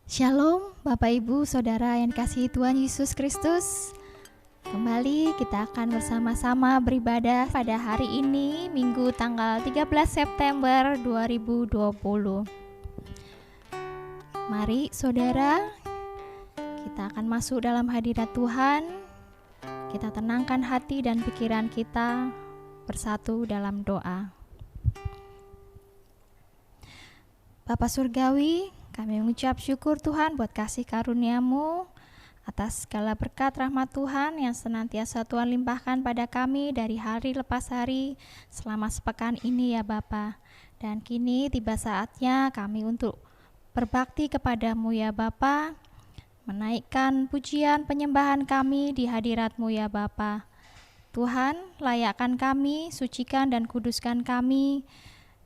Shalom Bapak Ibu Saudara yang dikasihi Tuhan Yesus Kristus. Kembali kita akan bersama-sama beribadah pada hari ini, Minggu tanggal 13 September 2020. Mari saudara, kita akan masuk dalam hadirat Tuhan. Kita tenangkan hati dan pikiran kita bersatu dalam doa. Bapa Surgawi, kami mengucap syukur Tuhan buat kasih karunia-Mu atas segala berkat rahmat Tuhan yang senantiasa Tuhan limpahkan pada kami dari hari lepas hari selama sepekan ini ya Bapa. Dan kini tiba saatnya kami untuk berbakti kepada-Mu ya Bapa, menaikkan pujian penyembahan kami di hadirat-Mu ya Bapa. Tuhan, layakkan kami, sucikan dan kuduskan kami,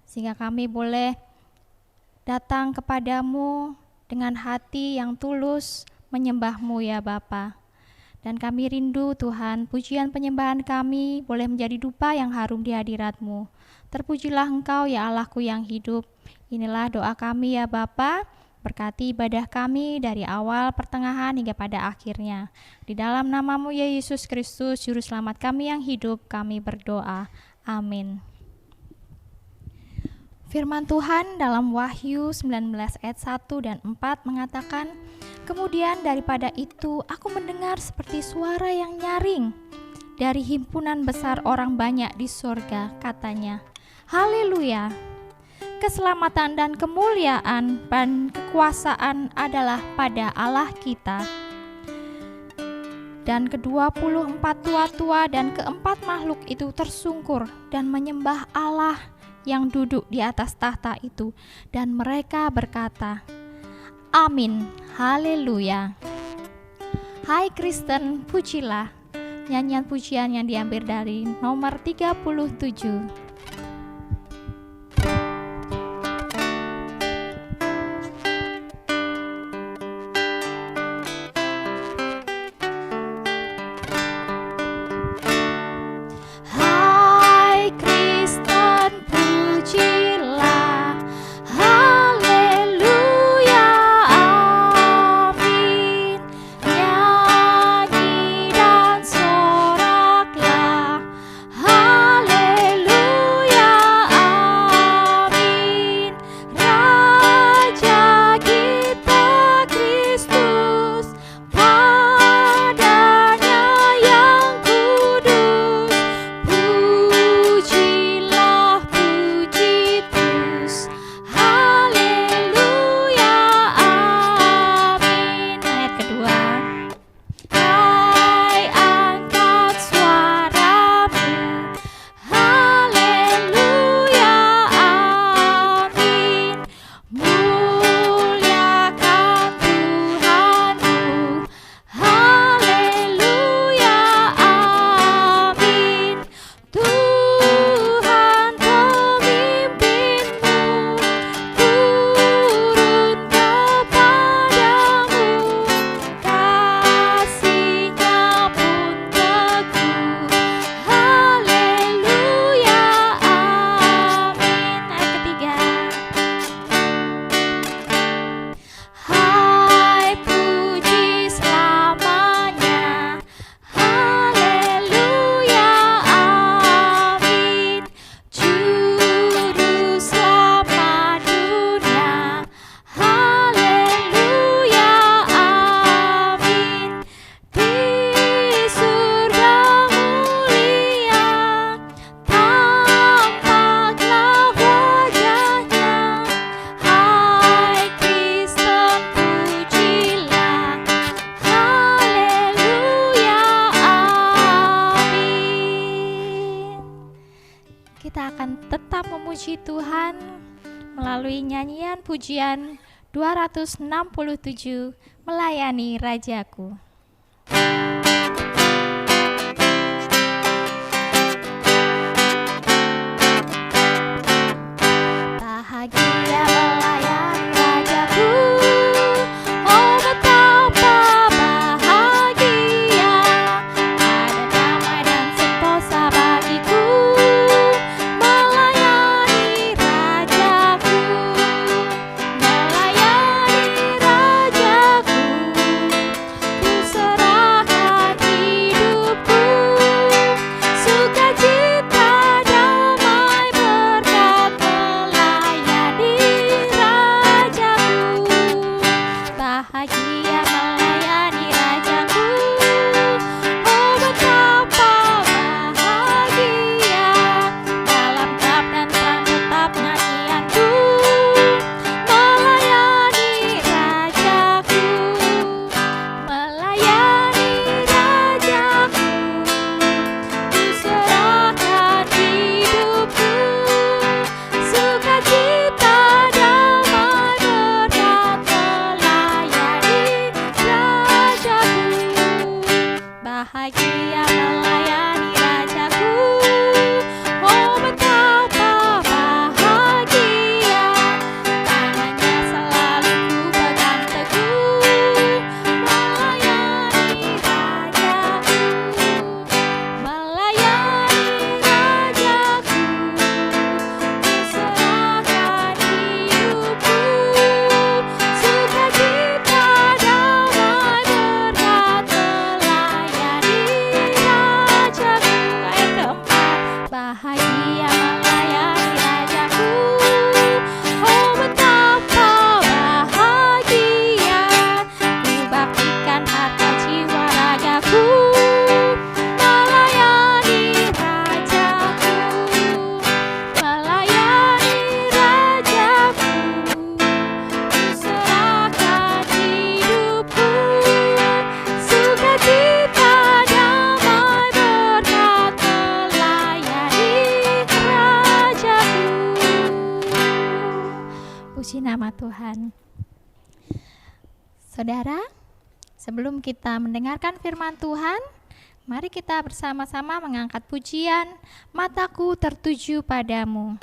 sehingga kami boleh datang kepadamu dengan hati yang tulus menyembah-Mu ya Bapa. Dan kami rindu Tuhan, pujian penyembahan kami boleh menjadi dupa yang harum di hadirat-Mu. Terpujilah Engkau ya Allahku yang hidup. Inilah doa kami ya Bapa. Berkati ibadah kami dari awal, pertengahan hingga pada akhirnya. Di dalam nama-Mu ya Yesus Kristus, Juru Selamat kami yang hidup, kami berdoa. Amin. Firman Tuhan dalam Wahyu 19 ayat 1 dan 4 mengatakan, "Kemudian daripada itu aku mendengar seperti suara yang nyaring dari himpunan besar orang banyak di sorga, katanya, Haleluya! Keselamatan dan kemuliaan dan kekuasaan adalah pada Allah kita." Dan ke-24 tua-tua dan keempat makhluk itu tersungkur dan menyembah Allah yang duduk di atas tahta itu, dan mereka berkata, Amin, Haleluya. Hai Kristen, pujilah. Nyanyian pujian yang diambil dari nomor 37. Kita akan tetap memuji Tuhan melalui nyanyian pujian 267, Melayani Rajaku. Bahagia melayani Rajaku, oh betapa bahagia, ada damai dan sentosa bagiku. Melayani Rajaku, melayani Rajaku. Saudara, sebelum kita mendengarkan firman Tuhan, mari kita bersama-sama mengangkat pujian Mataku Tertuju Padamu.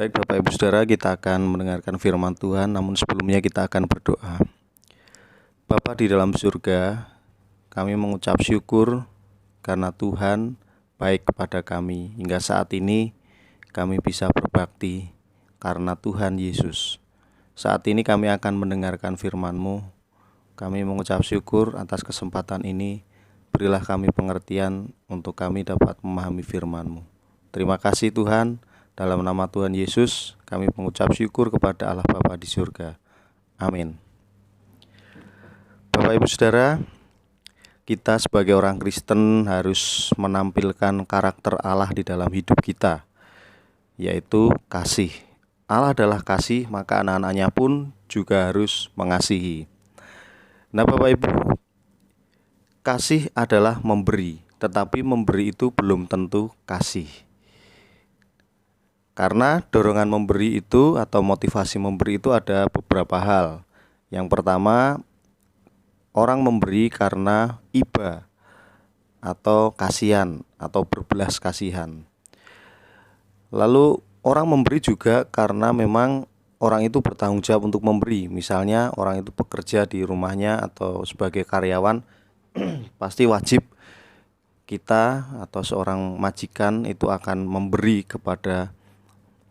Baik Bapak Ibu Saudara, kita akan mendengarkan firman Tuhan, namun sebelumnya kita akan berdoa. Bapa di dalam surga, kami mengucap syukur karena Tuhan baik kepada kami. Hingga saat ini kami bisa berbakti karena Tuhan Yesus. Saat ini kami akan mendengarkan firman-Mu. Kami mengucap syukur atas kesempatan ini. Berilah kami pengertian untuk kami dapat memahami firman-Mu. Terima kasih Tuhan. Dalam nama Tuhan Yesus, kami mengucap syukur kepada Allah Bapa di surga. Amin. Bapak Ibu Saudara, kita sebagai orang Kristen harus menampilkan karakter Allah di dalam hidup kita, yaitu kasih. Allah adalah kasih, maka anak-anaknya pun juga harus mengasihi. Nah, Bapak Ibu, kasih adalah memberi, tetapi memberi itu belum tentu kasih. Karena dorongan memberi itu atau motivasi memberi itu ada beberapa hal. Yang pertama, orang memberi karena iba atau kasihan atau berbelas kasihan. Lalu orang memberi juga karena memang orang itu bertanggung jawab untuk memberi. Misalnya orang itu bekerja di rumahnya atau sebagai karyawan, pasti wajib kita atau seorang majikan itu akan memberi kepada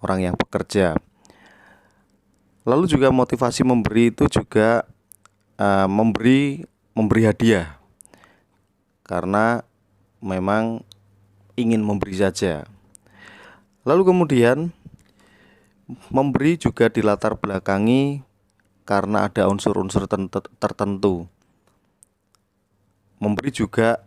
orang yang bekerja. Lalu juga motivasi memberi itu juga memberi hadiah, karena memang ingin memberi saja. Lalu kemudian memberi juga dilatar belakangi karena ada unsur-unsur tertentu. Memberi juga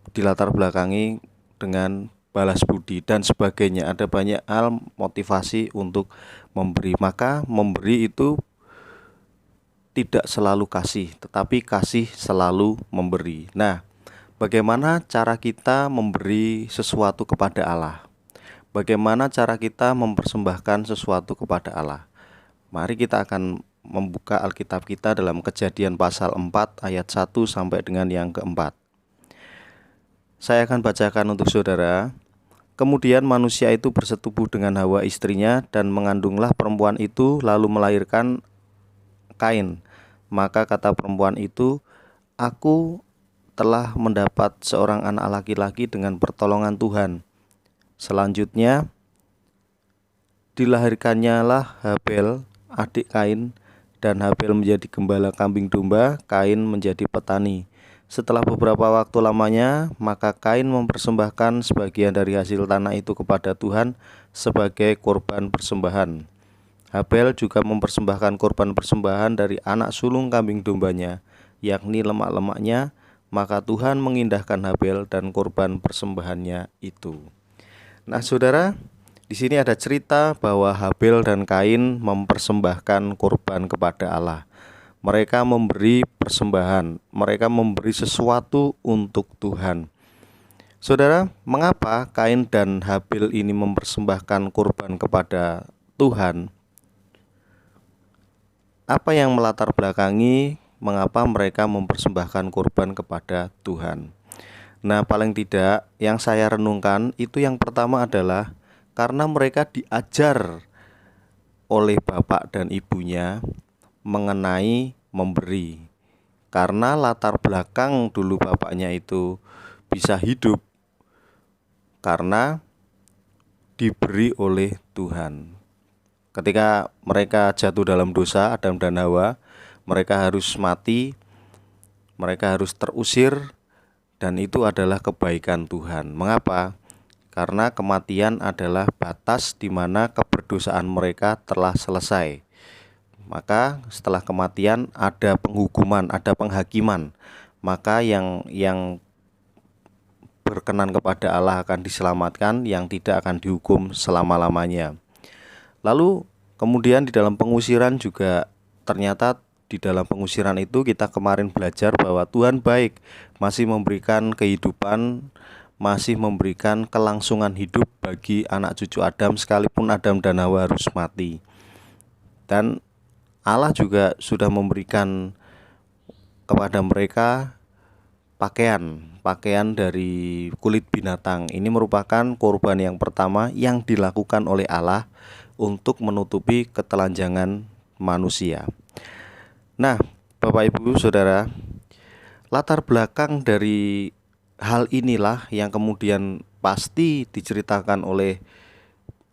dilatar belakangi dengan balas budi dan sebagainya. Ada banyak hal motivasi untuk memberi. Maka memberi itu tidak selalu kasih, tetapi kasih selalu memberi. Nah, bagaimana cara kita memberi sesuatu kepada Allah? Bagaimana cara kita mempersembahkan sesuatu kepada Allah? Mari kita akan membuka Alkitab kita dalam Kejadian pasal 4 ayat 1 sampai dengan yang keempat. Saya akan bacakan untuk saudara. Kemudian manusia itu bersetubuh dengan Hawa istrinya dan mengandunglah perempuan itu lalu melahirkan Kain. Maka kata perempuan itu, "Aku telah mendapat seorang anak laki-laki dengan pertolongan Tuhan." Selanjutnya dilahirkannya lah Habel, adik Kain, dan Habel menjadi gembala kambing domba, Kain menjadi petani. Setelah beberapa waktu lamanya, maka Kain mempersembahkan sebagian dari hasil tanah itu kepada Tuhan sebagai korban persembahan. Habel juga mempersembahkan korban persembahan dari anak sulung kambing dombanya, yakni lemak-lemaknya, maka Tuhan mengindahkan Habel dan korban persembahannya itu. Nah, saudara, di sini ada cerita bahwa Habel dan Kain mempersembahkan korban kepada Allah. Mereka memberi persembahan, mereka memberi sesuatu untuk Tuhan. Saudara, mengapa Kain dan Habel ini mempersembahkan korban kepada Tuhan? Apa yang melatar belakangi mengapa mereka mempersembahkan korban kepada Tuhan? Nah, paling tidak yang saya renungkan itu yang pertama adalah karena mereka diajar oleh bapak dan ibunya mengenai memberi. Karena latar belakang dulu bapaknya itu bisa hidup karena diberi oleh Tuhan. Ketika mereka jatuh dalam dosa, Adam dan Hawa, mereka harus mati, mereka harus terusir, dan itu adalah kebaikan Tuhan. Mengapa? Karena kematian adalah batas di mana keberdosaan mereka telah selesai. Maka setelah kematian ada penghukuman, ada penghakiman. Maka yang berkenan kepada Allah akan diselamatkan, yang tidak akan dihukum selama-lamanya. Lalu kemudian di dalam pengusiran juga ternyata di dalam pengusiran itu kita kemarin belajar bahwa Tuhan baik, masih memberikan kehidupan, masih memberikan kelangsungan hidup bagi anak cucu Adam sekalipun Adam dan Hawa harus mati. Dan Allah juga sudah memberikan kepada mereka pakaian dari kulit binatang. Ini merupakan korban yang pertama yang dilakukan oleh Allah untuk menutupi ketelanjangan manusia. Nah, Bapak Ibu Saudara, latar belakang dari hal inilah yang kemudian pasti diceritakan oleh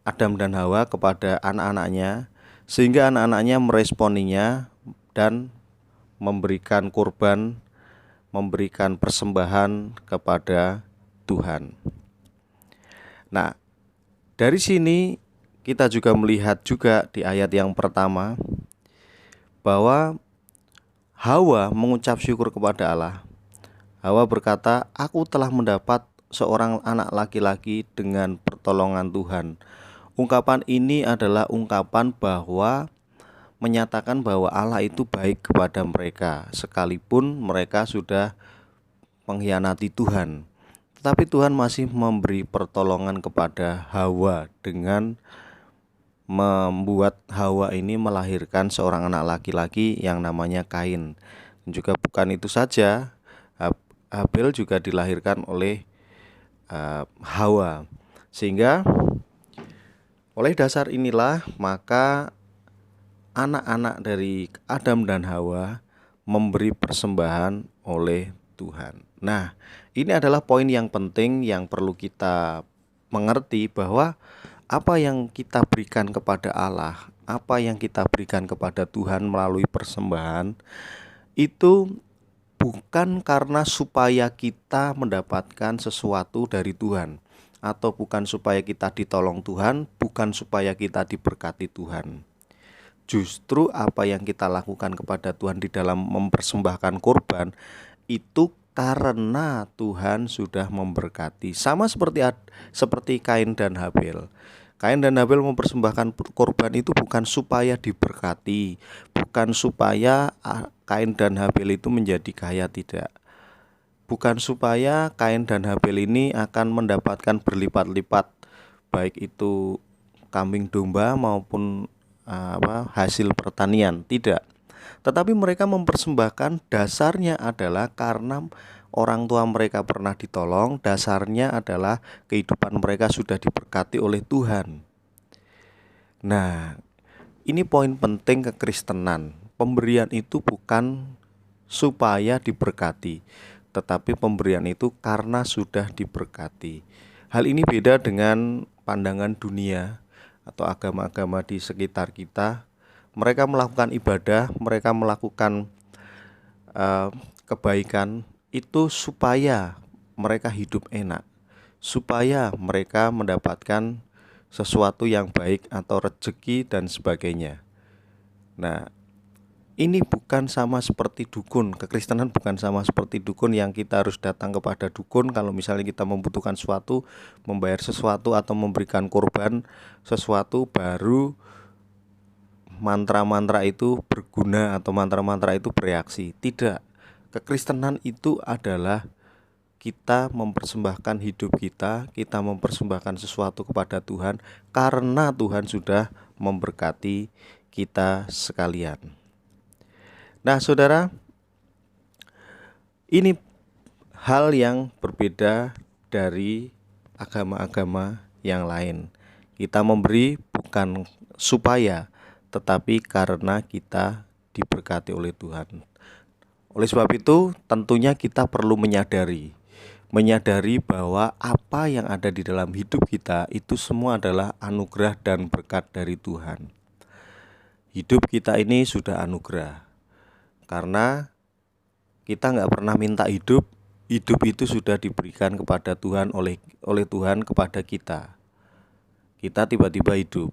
Adam dan Hawa kepada anak-anaknya, sehingga anak-anaknya meresponinya dan memberikan korban, memberikan persembahan kepada Tuhan. Nah, dari sini kita juga melihat juga di ayat yang pertama bahwa Hawa mengucap syukur kepada Allah. Hawa berkata, "Aku telah mendapat seorang anak laki-laki dengan pertolongan Tuhan." Ungkapan ini adalah ungkapan bahwa menyatakan bahwa Allah itu baik kepada mereka sekalipun mereka sudah mengkhianati Tuhan. Tetapi Tuhan masih memberi pertolongan kepada Hawa dengan membuat Hawa ini melahirkan seorang anak laki-laki yang namanya Kain. Dan juga bukan itu saja, Habel juga dilahirkan oleh Hawa. Sehingga oleh dasar inilah maka anak-anak dari Adam dan Hawa memberi persembahan oleh Tuhan. Nah, ini adalah poin yang penting yang perlu kita mengerti, bahwa apa yang kita berikan kepada Allah, apa yang kita berikan kepada Tuhan melalui persembahan, itu bukan karena supaya kita mendapatkan sesuatu dari Tuhan, atau bukan supaya kita ditolong Tuhan, bukan supaya kita diberkati Tuhan. Justru apa yang kita lakukan kepada Tuhan di dalam mempersembahkan korban itu karena Tuhan sudah memberkati. Sama seperti Kain dan Habel. Kain dan Habel mempersembahkan korban itu bukan supaya diberkati, bukan supaya Kain dan Habel itu menjadi kaya, tidak. Bukan supaya Kain dan Habel ini akan mendapatkan berlipat-lipat, baik itu kambing domba maupun hasil pertanian, tidak. Tetapi mereka mempersembahkan dasarnya adalah karena orang tua mereka pernah ditolong, dasarnya adalah kehidupan mereka sudah diberkati oleh Tuhan. Nah, ini poin penting kekristenan. Pemberian itu bukan supaya diberkati, tetapi pemberian itu karena sudah diberkati. Hal ini beda dengan pandangan dunia atau agama-agama di sekitar kita. Mereka melakukan ibadah, mereka melakukan kebaikan itu supaya mereka hidup enak, supaya mereka mendapatkan sesuatu yang baik atau rezeki dan sebagainya. Nah, ini bukan sama seperti dukun. Kekristenan bukan sama seperti dukun yang kita harus datang kepada dukun kalau misalnya kita membutuhkan sesuatu, membayar sesuatu atau memberikan korban sesuatu, baru mantra-mantra itu berguna atau mantra-mantra itu bereaksi. Tidak. Kekristenan itu adalah kita mempersembahkan hidup kita, kita mempersembahkan sesuatu kepada Tuhan karena Tuhan sudah memberkati kita sekalian. Nah, saudara, ini hal yang berbeda dari agama-agama yang lain. Kita memberi bukan supaya, tetapi karena kita diberkati oleh Tuhan. Oleh sebab itu, tentunya kita perlu menyadari bahwa apa yang ada di dalam hidup kita itu semua adalah anugerah dan berkat dari Tuhan. Hidup kita ini sudah anugerah. Karena kita nggak pernah minta hidup itu sudah diberikan kepada Tuhan oleh Tuhan kepada kita. Kita tiba-tiba hidup.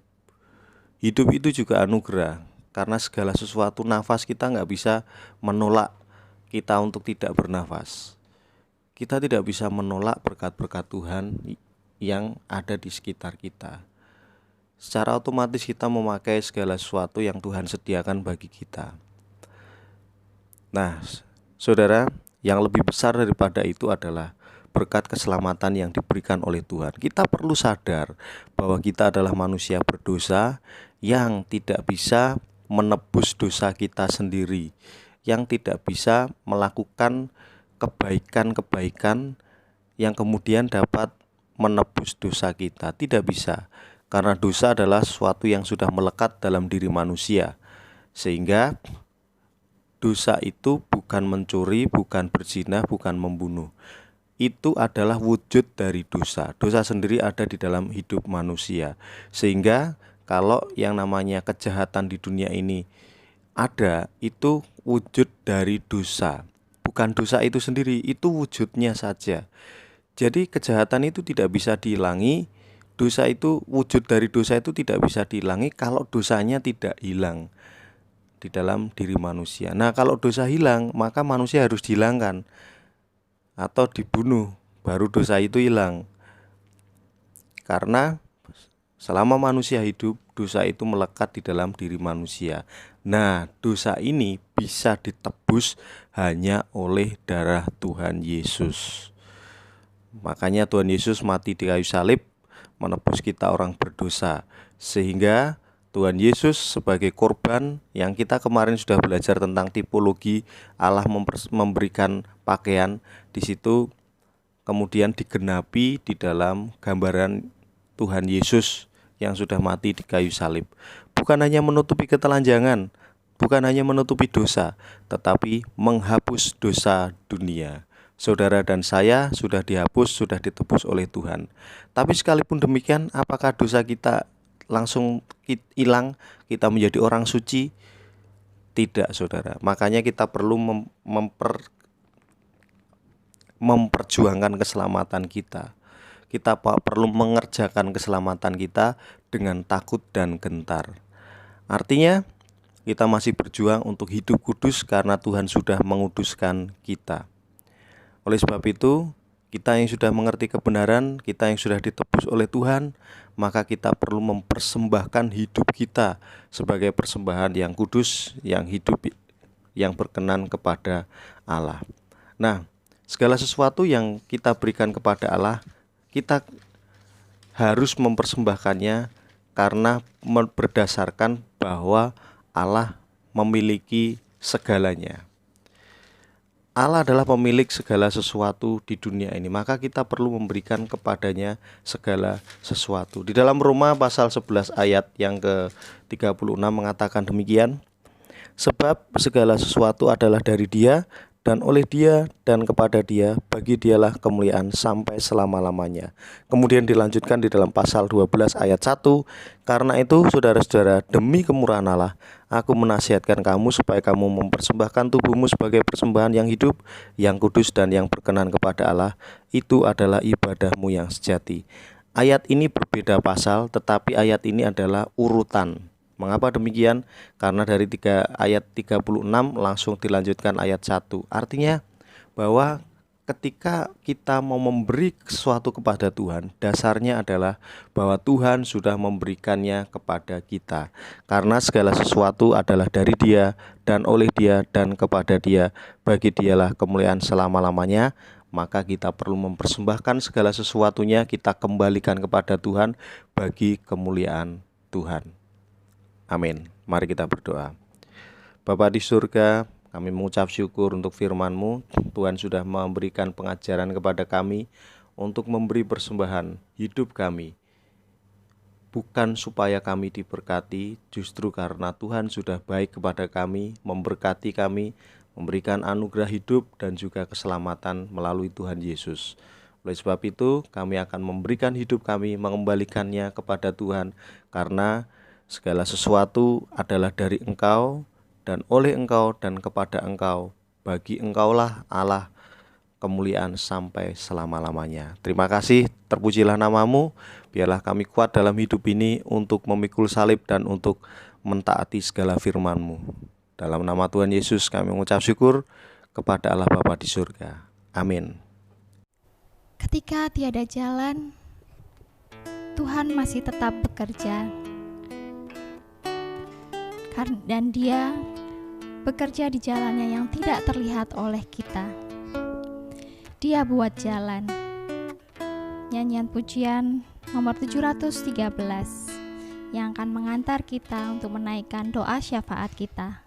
Hidup itu juga anugerah, karena segala sesuatu, nafas kita nggak bisa menolak kita untuk tidak bernafas. Kita tidak bisa menolak berkat-berkat Tuhan yang ada di sekitar kita. Secara otomatis kita memakai segala sesuatu yang Tuhan sediakan bagi kita. Nah, saudara, yang lebih besar daripada itu adalah berkat keselamatan yang diberikan oleh Tuhan. Kita perlu sadar bahwa kita adalah manusia berdosa yang tidak bisa menebus dosa kita sendiri, yang tidak bisa melakukan kebaikan-kebaikan yang kemudian dapat menebus dosa kita. Tidak bisa, karena dosa adalah sesuatu yang sudah melekat dalam diri manusia. Sehingga dosa itu bukan mencuri, bukan berzina, bukan membunuh. Itu adalah wujud dari dosa. Dosa sendiri ada di dalam hidup manusia. Sehingga kalau yang namanya kejahatan di dunia ini ada, itu wujud dari dosa. Bukan dosa itu sendiri, itu wujudnya saja. Jadi kejahatan itu tidak bisa dihilangi. Dosa itu, wujud dari dosa itu tidak bisa dihilangi kalau dosanya tidak hilang di dalam diri manusia. Nah, kalau dosa hilang, maka manusia harus dihilangkan atau dibunuh, baru dosa itu hilang. Karena selama manusia hidup, dosa itu melekat di dalam diri manusia. Nah, dosa ini bisa ditebus hanya oleh darah Tuhan Yesus. Makanya Tuhan Yesus mati di kayu salib menebus kita orang berdosa, sehingga Tuhan Yesus sebagai korban yang kita kemarin sudah belajar tentang tipologi Allah memberikan pakaian, di situ kemudian digenapi di dalam gambaran Tuhan Yesus yang sudah mati di kayu salib. Bukan hanya menutupi ketelanjangan, bukan hanya menutupi dosa, tetapi menghapus dosa dunia. Saudara dan saya sudah dihapus, sudah ditebus oleh Tuhan. Tapi sekalipun demikian, apakah dosa kita langsung hilang, kita menjadi orang suci? Tidak, saudara. Makanya kita perlu memperjuangkan keselamatan kita. Kita perlu mengerjakan keselamatan kita dengan takut dan gentar. Artinya, kita masih berjuang untuk hidup kudus karena Tuhan sudah menguduskan kita. Oleh sebab itu, kita yang sudah mengerti kebenaran, kita yang sudah ditebus oleh Tuhan, maka kita perlu mempersembahkan hidup kita sebagai persembahan yang kudus, yang hidup, yang berkenan kepada Allah. Nah, segala sesuatu yang kita berikan kepada Allah, kita harus mempersembahkannya karena berdasarkan bahwa Allah memiliki segalanya. Allah adalah pemilik segala sesuatu di dunia ini, maka kita perlu memberikan kepadanya segala sesuatu. Di dalam Roma pasal 11 ayat yang ke-36 mengatakan demikian, sebab segala sesuatu adalah dari Dia, dan oleh Dia dan kepada Dia, bagi Dialah kemuliaan sampai selama-lamanya. Kemudian dilanjutkan di dalam pasal 12 ayat 1, karena itu saudara-saudara, demi kemurahan Allah, aku menasihatkan kamu supaya kamu mempersembahkan tubuhmu sebagai persembahan yang hidup, yang kudus dan yang berkenan kepada Allah. Itu adalah ibadahmu yang sejati. Ayat ini berbeda pasal, tetapi ayat ini adalah urutan. Mengapa demikian? Karena dari ayat 36 langsung dilanjutkan ayat 1. Artinya bahwa ketika kita mau memberi sesuatu kepada Tuhan, dasarnya adalah bahwa Tuhan sudah memberikannya kepada kita. Karena segala sesuatu adalah dari Dia, dan oleh Dia, dan kepada Dia, bagi Dialah kemuliaan selama-lamanya. Maka kita perlu mempersembahkan segala sesuatunya, kita kembalikan kepada Tuhan bagi kemuliaan Tuhan. Amin. Mari kita berdoa. Bapa di surga, kami mengucap syukur untuk firman-Mu. Tuhan sudah memberikan pengajaran kepada kami untuk memberi persembahan hidup kami. Bukan supaya kami diberkati, justru karena Tuhan sudah baik kepada kami, memberkati kami, memberikan anugerah hidup dan juga keselamatan melalui Tuhan Yesus. Oleh sebab itu, kami akan memberikan hidup kami, mengembalikannya kepada Tuhan, karena segala sesuatu adalah dari Engkau, dan oleh Engkau, dan kepada Engkau. Bagi Engkaulah Allah kemuliaan sampai selama-lamanya. Terima kasih, terpujilah nama-Mu. Biarlah kami kuat dalam hidup ini untuk memikul salib dan untuk mentaati segala firman-Mu. Dalam nama Tuhan Yesus kami mengucap syukur kepada Allah Bapa di surga. Amin. Ketika tiada jalan, Tuhan masih tetap bekerja. Dan Dia bekerja di jalannya yang tidak terlihat oleh kita. Dia buat jalan. Nyanyian pujian nomor 713 yang akan mengantar kita untuk menaikkan doa syafaat kita.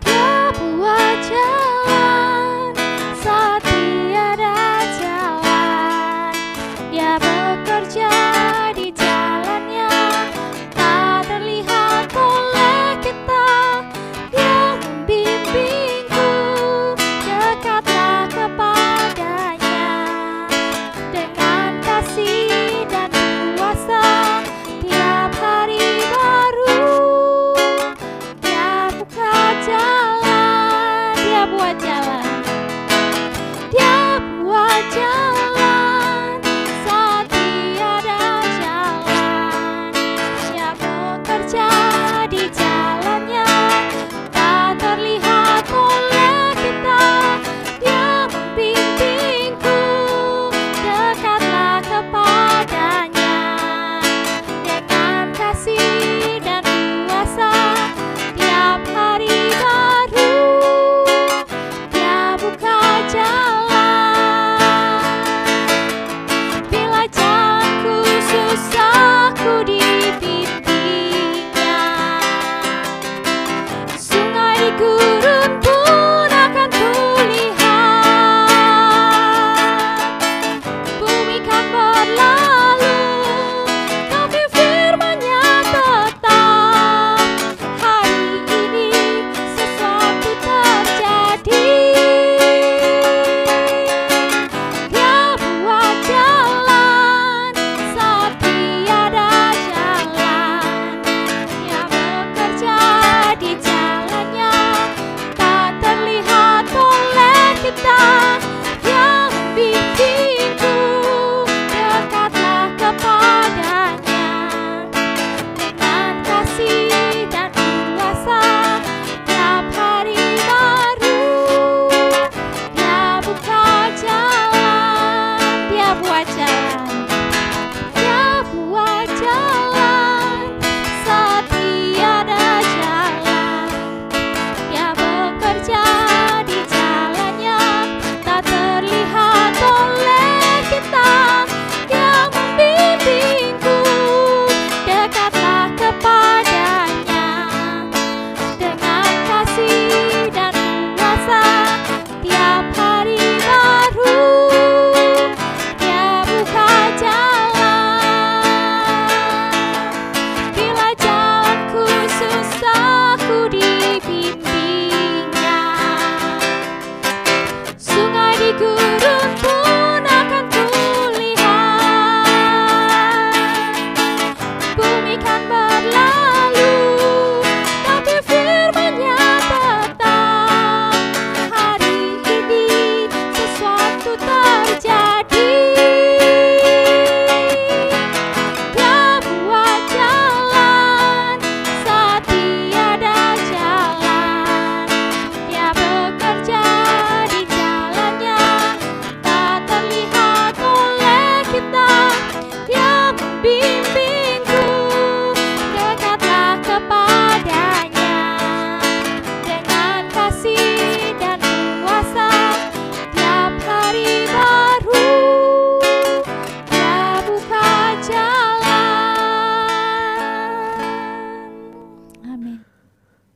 Dia buat jalan saat tiada jalan. Dia bekerja di jalannya tak terlihat oleh kita. Dia membimbingku, dekatlah kepadanya dengan kasih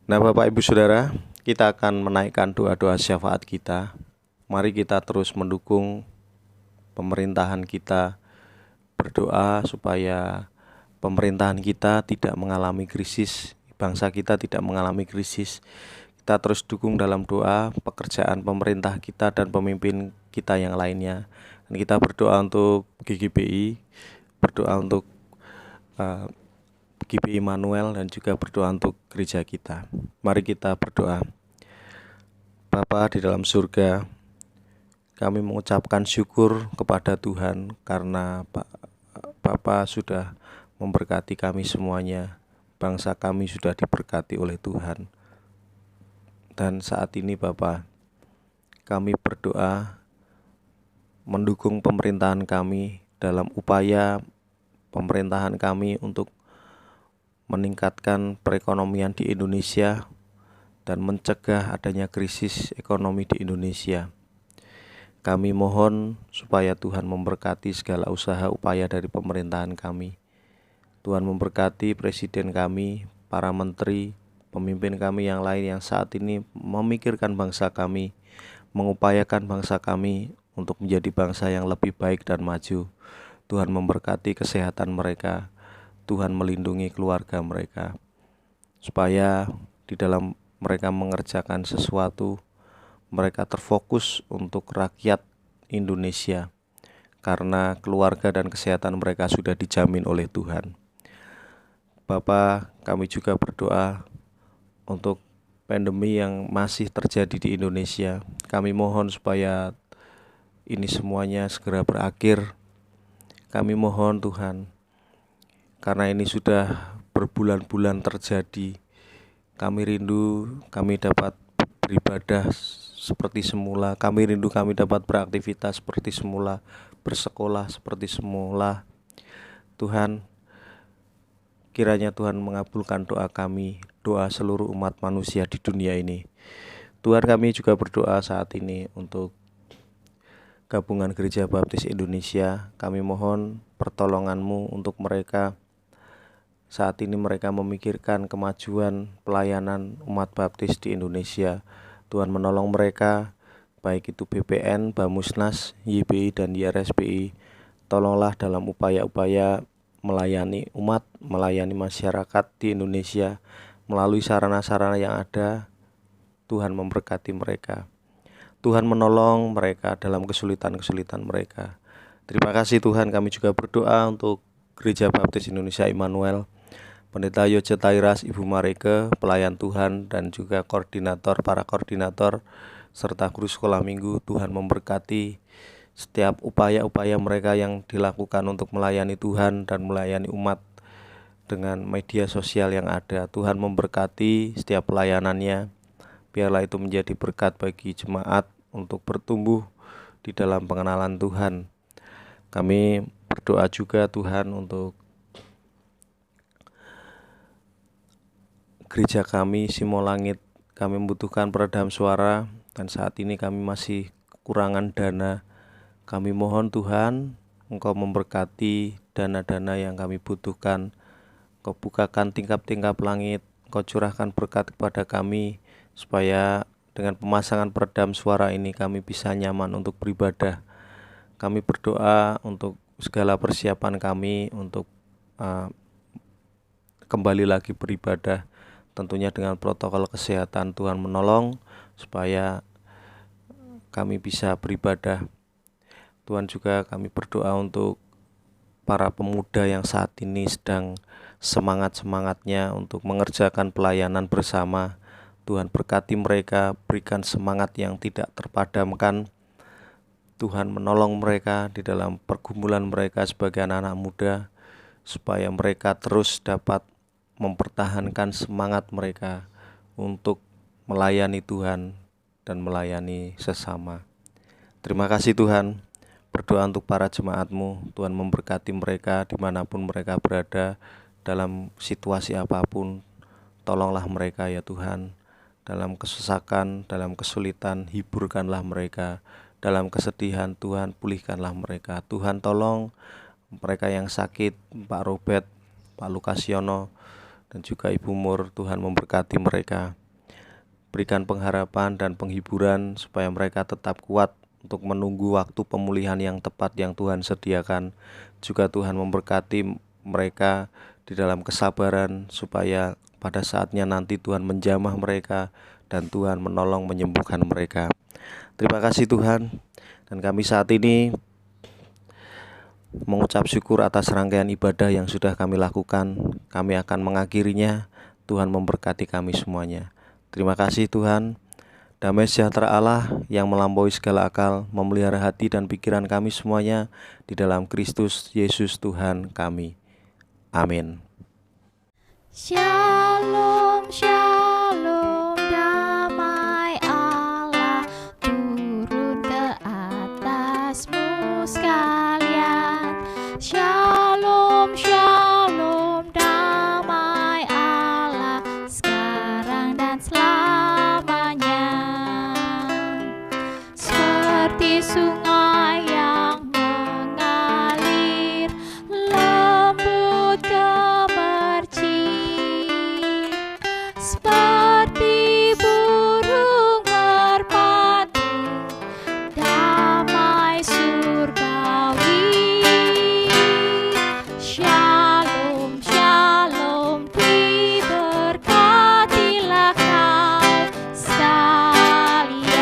Nah, Bapak Ibu Saudara, kita akan menaikkan doa-doa syafaat kita. Mari kita terus mendukung pemerintahan kita, berdoa supaya pemerintahan kita tidak mengalami krisis, bangsa kita tidak mengalami krisis. Kita terus dukung dalam doa pekerjaan pemerintah kita dan pemimpin kita yang lainnya. Dan kita berdoa untuk GGBI, berdoa untuk GBI Immanuel, dan juga berdoa untuk gereja kita. Mari kita berdoa. Bapa di dalam surga, kami mengucapkan syukur kepada Tuhan karena Bapa sudah memberkati kami semuanya. Bangsa kami sudah diberkati oleh Tuhan. Dan saat ini Bapa, kami berdoa mendukung pemerintahan kami dalam upaya pemerintahan kami untuk meningkatkan perekonomian di Indonesia dan mencegah adanya krisis ekonomi di Indonesia. Kami mohon supaya Tuhan memberkati segala usaha upaya dari pemerintahan kami. Tuhan memberkati presiden kami, para menteri, pemimpin kami yang lain yang saat ini memikirkan bangsa kami, mengupayakan bangsa kami untuk menjadi bangsa yang lebih baik dan maju. Tuhan memberkati kesehatan mereka, Tuhan melindungi keluarga mereka, supaya di dalam mereka mengerjakan sesuatu, mereka terfokus untuk rakyat Indonesia, karena keluarga dan kesehatan mereka sudah dijamin oleh Tuhan. Bapa, kami juga berdoa untuk pandemi yang masih terjadi di Indonesia. Kami mohon supaya ini semuanya segera berakhir. Kami mohon Tuhan, karena ini sudah berbulan-bulan terjadi, kami rindu kami dapat beribadah seperti semula. Kami rindu kami dapat beraktivitas seperti semula, bersekolah seperti semula. Tuhan, kiranya Tuhan mengabulkan doa kami, doa seluruh umat manusia di dunia ini. Tuhan, kami juga berdoa saat ini untuk Gabungan Gereja Baptis Indonesia. Kami mohon pertolongan-Mu untuk mereka. Saat ini mereka memikirkan kemajuan pelayanan umat baptis di Indonesia. Tuhan menolong mereka, baik itu BPN, Bamusnas, YBI, dan YRSPI. Tolonglah dalam upaya-upaya melayani umat, melayani masyarakat di Indonesia melalui sarana-sarana yang ada. Tuhan memberkati mereka. Tuhan menolong mereka dalam kesulitan-kesulitan mereka. Terima kasih Tuhan. Kami juga berdoa untuk Gereja Baptis Indonesia Immanuel, Pendeta Yoce Tairas, Ibu Mareke, pelayan Tuhan, dan juga para koordinator, serta guru sekolah minggu. Tuhan memberkati setiap upaya-upaya mereka yang dilakukan untuk melayani Tuhan dan melayani umat dengan media sosial yang ada. Tuhan memberkati setiap pelayanannya. Biarlah itu menjadi berkat bagi jemaat untuk bertumbuh di dalam pengenalan Tuhan. Kami berdoa juga Tuhan untuk gereja kami, Simolangit. Kami membutuhkan peredam suara, dan saat ini kami masih kekurangan dana. Kami mohon Tuhan, Engkau memberkati dana-dana yang kami butuhkan. Engkau bukakan tingkap-tingkap langit, Engkau curahkan berkat kepada kami, supaya dengan pemasangan peredam suara ini kami bisa nyaman untuk beribadah. Kami berdoa untuk segala persiapan kami untuk kembali lagi beribadah, tentunya dengan protokol kesehatan. Tuhan menolong supaya kami bisa beribadah. Tuhan, juga kami berdoa untuk para pemuda yang saat ini sedang semangat-semangatnya untuk mengerjakan pelayanan bersama. Tuhan berkati mereka, berikan semangat yang tidak terpadamkan. Tuhan menolong mereka di dalam pergumulan mereka sebagai anak-anak muda, supaya mereka terus dapat mempertahankan semangat mereka untuk melayani Tuhan dan melayani sesama. Terima kasih Tuhan. Berdoa untuk para jemaat-Mu, Tuhan memberkati mereka dimanapun mereka berada, dalam situasi apapun. Tolonglah mereka ya Tuhan. Dalam kesesakan, dalam kesulitan, hiburkanlah mereka. Dalam kesedihan, Tuhan pulihkanlah mereka. Tuhan tolong mereka yang sakit, Pak Robert, Pak Lukasiono, dan juga Ibu Mur. Tuhan memberkati mereka. Berikan pengharapan dan penghiburan supaya mereka tetap kuat untuk menunggu waktu pemulihan yang tepat yang Tuhan sediakan. Juga Tuhan memberkati mereka di dalam kesabaran supaya pada saatnya nanti Tuhan menjamah mereka dan Tuhan menolong menyembuhkan mereka. Terima kasih Tuhan. Dan kami saat ini mengucap syukur atas rangkaian ibadah yang sudah kami lakukan. Kami akan mengakhirinya. Tuhan memberkati kami semuanya. Terima kasih Tuhan. Damai sejahtera Allah yang melampaui segala akal memelihara hati dan pikiran kami semuanya di dalam Kristus Yesus Tuhan kami. Amin. Shalom, shalom, damai Allah turun ke atasmu sekalian. Shalom, shalom, damai Allah sekarang dan selamanya. Seperti sungai yang mengalir lembut gemercik, seperti burung merpati, damai surgawi. Shalom, shalom, diberkatilah kau sekalian.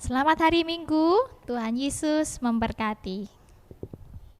Selamat hari Minggu, Tuhan Yesus memberkati.